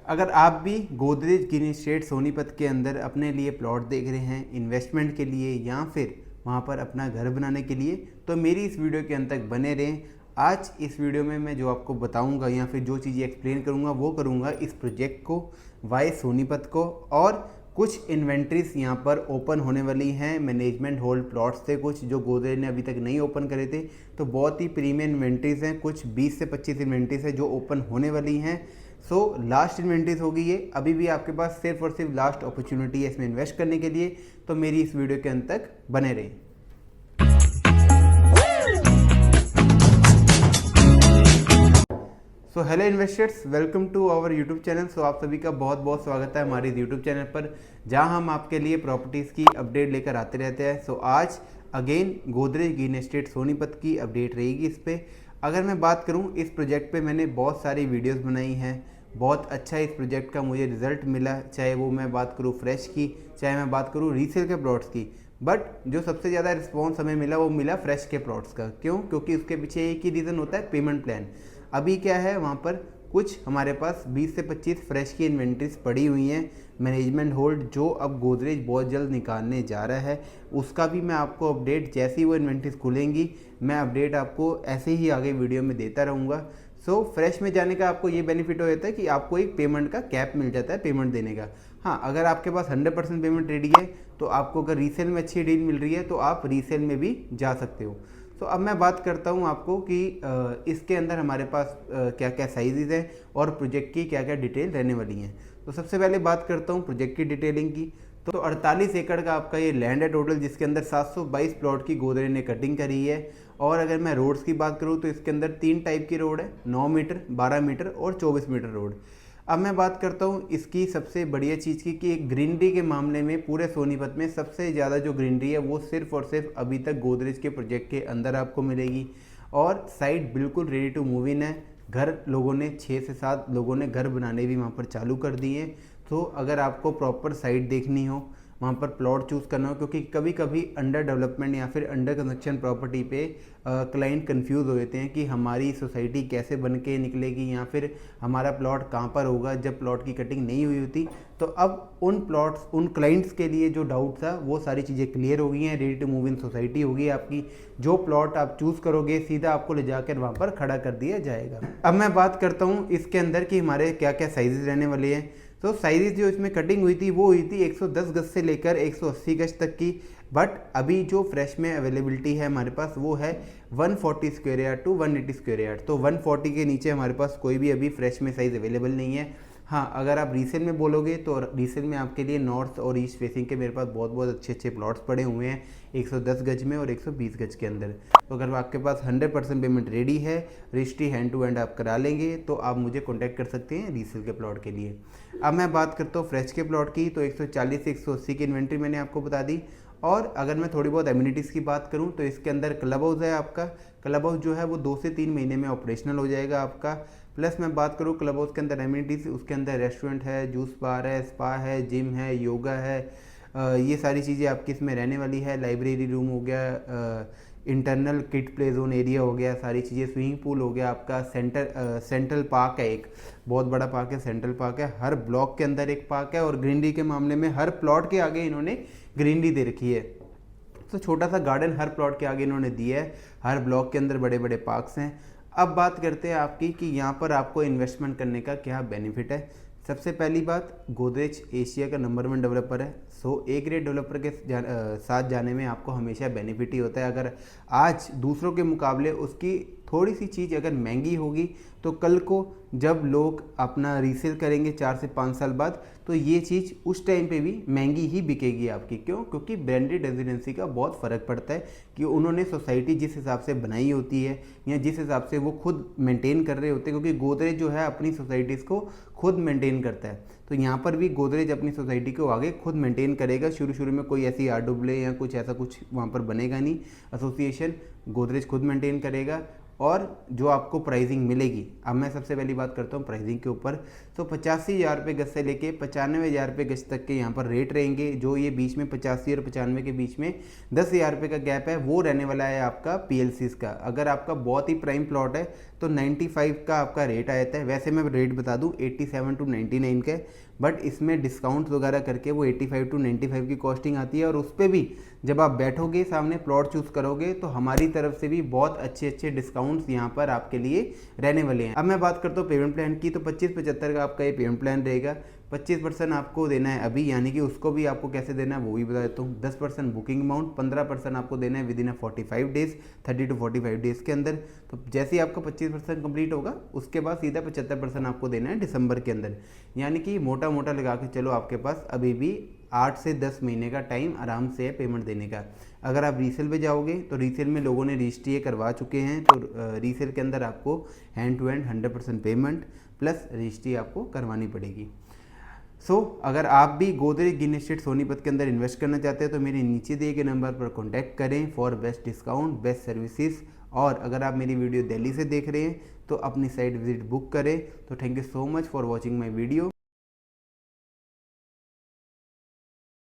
अगर आप भी गोदरेज ग्रीन एस्टेट सोनीपत के अंदर अपने लिए प्लॉट देख रहे हैं इन्वेस्टमेंट के लिए या फिर वहां पर अपना घर बनाने के लिए, तो मेरी इस वीडियो के अंत तक बने रहें। आज इस वीडियो में मैं जो आपको बताऊंगा या फिर जो चीज़ें एक्सप्लेन करूंगा वो करूंगा इस प्रोजेक्ट को, वाई सोनीपत को, और कुछ इन्वेंट्रीज यहाँ पर ओपन होने वाली हैं मैनेजमेंट होल्ड प्लॉट्स थे कुछ जो गोदरेज ने अभी तक नहीं ओपन करे थे। तो बहुत ही प्रीमियम इन्वेंट्रीज हैं, कुछ 20 से 25 इन्वेंट्रीज है जो ओपन होने वाली हैं। सो लास्ट इन्वेंट्रीज होगी ये, अभी भी आपके पास सिर्फ और सिर्फ लास्ट अपॉर्चुनिटी है इसमें इन्वेस्ट करने के लिए। तो मेरी इस वीडियो के अंत तक बने रहें। So hello investors, welcome to our YouTube channel. So आप सभी का बहुत बहुत स्वागत है हमारे यूट्यूब चैनल पर, जहां हम आपके लिए प्रॉपर्टीज़ की अपडेट लेकर आते रहते हैं। सो आज again Godrej green estate Sonipat की अपडेट रहेगी इस पर। अगर मैं बात करूं इस प्रोजेक्ट पे मैंने बहुत सारी वीडियोस बनाई हैं, बहुत अच्छा इस प्रोजेक्ट का मुझे रिजल्ट मिला, चाहे वो मैं बात करूं फ्रेश की, चाहे मैं बात करूं रीसेल के प्लॉट्स की। बट जो सबसे ज़्यादा रिस्पॉन्स हमें मिला वो मिला फ्रेश के प्लॉट्स का। क्यों? क्योंकि उसके पीछे एक ही रीज़न होता है, पेमेंट प्लान। अभी क्या है, वहाँ पर कुछ हमारे पास 20 से 25 फ्रेश की इन्वेंट्रीज पड़ी हुई हैं मैनेजमेंट होल्ड, जो अब गोदरेज बहुत जल्द निकालने जा रहा है। उसका भी मैं आपको अपडेट, जैसे ही वो इन्वेंट्रीज खुलेंगी मैं अपडेट आपको ऐसे ही आगे वीडियो में देता रहूँगा। सो फ्रेश में जाने का आपको ये बेनिफिट हो जाता है कि आपको एक पेमेंट का कैप मिल जाता है पेमेंट देने का। हाँ, अगर आपके पास 100% पेमेंट रेडी है तो आपको अगर रीसेल में अच्छी डील मिल रही है तो आप रीसेल में भी जा सकते हो। तो अब मैं बात करता हूँ आपको कि इसके अंदर हमारे पास क्या क्या साइजेस हैं और प्रोजेक्ट की क्या क्या डिटेल रहने वाली हैं। तो सबसे पहले बात करता हूँ प्रोजेक्ट की डिटेलिंग की। तो 48 एकड़ का आपका ये लैंड है टोटल, जिसके अंदर 722 प्लॉट की गोदरेज ने कटिंग करी है। और अगर मैं रोड्स की बात करूँ तो इसके अंदर 3 टाइप की रोड है, 9 मीटर, 12 मीटर और 24 मीटर रोड। अब मैं बात करता हूँ इसकी सबसे बढ़िया चीज़ की कि एक ग्रीनरी के मामले में पूरे सोनीपत में सबसे ज़्यादा जो ग्रीनरी है वो सिर्फ और सिर्फ अभी तक गोदरेज के प्रोजेक्ट के अंदर आपको मिलेगी। और साइट बिल्कुल रेडी टू मूव इन है। घर लोगों ने 6 से 7 लोगों ने घर बनाने भी वहाँ पर चालू कर दिए। तो अगर आपको प्रॉपर साइट देखनी हो, वहाँ पर प्लॉट चूज़ करना हो, क्योंकि कभी कभी अंडर डेवलपमेंट या फिर अंडर कंस्ट्रक्शन प्रॉपर्टी पे क्लाइंट कंफ्यूज हो जाते हैं कि हमारी सोसाइटी कैसे बन के निकलेगी या फिर हमारा प्लॉट कहाँ पर होगा जब प्लॉट की कटिंग नहीं हुई होती। तो अब उन प्लॉट्स, उन क्लाइंट्स के लिए जो डाउट था वो सारी चीज़ें क्लियर हो गई हैं। Ready to move in society होगी आपकी। जो प्लॉट आप चूज़ करोगे सीधा आपको ले जाकर वहाँ पर खड़ा कर दिया जाएगा। अब मैं बात करता हूँ इसके अंदर कि हमारे क्या क्या साइजेस रहने वाले हैं। तो साइजेस जो इसमें कटिंग हुई थी वो हुई थी 110 गज से लेकर 180 गज तक की। बट अभी जो फ्रेश में अवेलेबिलिटी है हमारे पास वो है 140 square yard to 180 square yard. तो 140 के नीचे हमारे पास कोई भी अभी फ्रेश में साइज़ अवेलेबल नहीं है। हाँ, अगर आप रीसेल में बोलोगे तो रीसेल में आपके लिए नॉर्थ और ईस्ट फेसिंग के मेरे पास बहुत बहुत अच्छे अच्छे प्लॉट्स पड़े हुए हैं 110 गज में और 120 गज के अंदर। तो अगर आपके पास 100% पेमेंट रेडी है, रजिस्ट्री हैंड टू हैंड आप करा लेंगे, तो आप मुझे कॉन्टैक्ट कर सकते हैं रीसेल के प्लॉट के लिए। अब मैं बात करता हूँ फ्रेश के प्लॉट की। तो 140 से 180 की इन्वेंट्री मैंने आपको बता दी। और अगर मैं थोड़ी बहुत एमिनिटीज़ की बात करूं तो इसके अंदर क्लब हाउस है आपका। क्लब हाउस जो है वो 2 से 3 महीने में ऑपरेशनल हो जाएगा आपका। प्लस मैं बात करूं क्लब हाउस के अंदर एमिनिटीज़, उसके अंदर रेस्टोरेंट है, जूस बार है, स्पा है, जिम है, योगा है, ये सारी चीज़ें आपकी इसमें रहने वाली है। लाइब्रेरी रूम हो गया, internal kid play zone area हो गया, सारी चीज़ें, स्विमिंग पूल हो गया आपका, सेंट्रल पार्क है, एक बहुत बड़ा पार्क है, सेंट्रल पार्क है। हर ब्लॉक के अंदर एक पार्क है। और ग्रीनरी के मामले में हर प्लॉट के आगे इन्होंने ग्रीनरी दे रखी है। तो छोटा सा गार्डन हर प्लॉट के आगे इन्होंने दिया है। हर ब्लॉक के अंदर बड़े बड़े पार्क्स हैं। अब बात करते हैं आपकी कि यहाँ पर आपको इन्वेस्टमेंट करने का क्या बेनिफिट है। सबसे पहली बात, गोदरेज एशिया का नंबर 1 डेवलपर है। सो ए ग्रेड डेवलपर के साथ जाने में आपको हमेशा बेनिफिट ही होता है। अगर आज दूसरों के मुकाबले उसकी थोड़ी सी चीज़ अगर महंगी होगी तो कल को जब लोग अपना रीसेल करेंगे 4 से 5 साल बाद, तो ये चीज़ उस टाइम पे भी महंगी ही बिकेगी आपकी। क्यों? क्योंकि ब्रांडेड रेजिडेंसी का बहुत फ़र्क पड़ता है कि उन्होंने सोसाइटी जिस हिसाब से बनाई होती है या जिस हिसाब से वो खुद मेंटेन कर रहे होते हैं, क्योंकि गोदरेज जो है अपनी सोसाइटीज़ को खुद मेंटेन करता है। तो यहाँ पर भी गोदरेज अपनी सोसाइटी को आगे खुद मेंटेन करेगा। शुरू में कोई ऐसी आरडब्ल्यू या कुछ ऐसा कुछ वहाँ पर बनेगा नहीं, एसोसिएशन गोदरेज खुद मेंटेन करेगा। और जो आपको प्राइसिंग मिलेगी, अब मैं सबसे पहली बात करता हूँ प्राइसिंग के ऊपर। तो 85,000 रुपये गज से लेके 95,000 रुपये गज तक के यहाँ पर रेट रहेंगे। जो ये बीच में 85 और 95 के बीच में 10,000 रुपये का गैप है वो रहने वाला है आपका PLCs का। अगर आपका बहुत ही प्राइम प्लॉट है तो 95 का आपका रेट आ जाता है। वैसे मैं रेट बता दूं 87 to 99 का, बट इसमें डिस्काउंट्स वगैरह करके वो 85 to 95 की कॉस्टिंग आती है। और उस पर भी जब आप बैठोगे सामने प्लॉट चूज़ करोगे तो हमारी तरफ से भी बहुत अच्छे अच्छे डिस्काउंट्स यहाँ पर आपके लिए रहने वाले हैं। अब मैं बात करता हूँ पेमेंट प्लान की, तो 25-75 का आपका ये पेमेंट प्लान रहेगा। 25% आपको देना है अभी, यानी कि उसको भी आपको कैसे देना है वो भी बता देता हूँ। 10% बुकिंग अमाउंट, 15% आपको देना है with in 45 days, 30 to 45 days के अंदर। तो जैसे ही आपका 25% कंप्लीट होगा उसके बाद सीधा 75% आपको देना है दिसंबर के अंदर। यानी कि मोटा मोटा लगा के चलो आपके पास अभी भी 8 से 10 महीने का टाइम आराम से है पेमेंट देने का। अगर आप रीसेल पे जाओगे तो रीसेल में लोगों ने रजिस्ट्री करवा चुके हैं, तो रीसेल के अंदर आपको hand to hand 100% payment plus registry आपको करवानी पड़ेगी। अगर आप भी गोदरेज ग्रीन एस्टेट सोनीपत के अंदर इन्वेस्ट करना चाहते हैं तो मेरे नीचे दिए गए नंबर पर कॉन्टैक्ट करें for best discount, best services. और अगर आप मेरी वीडियो दिल्ली से देख रहे हैं तो अपनी साइट विजिट बुक करें। तो thank you so much for watching my video.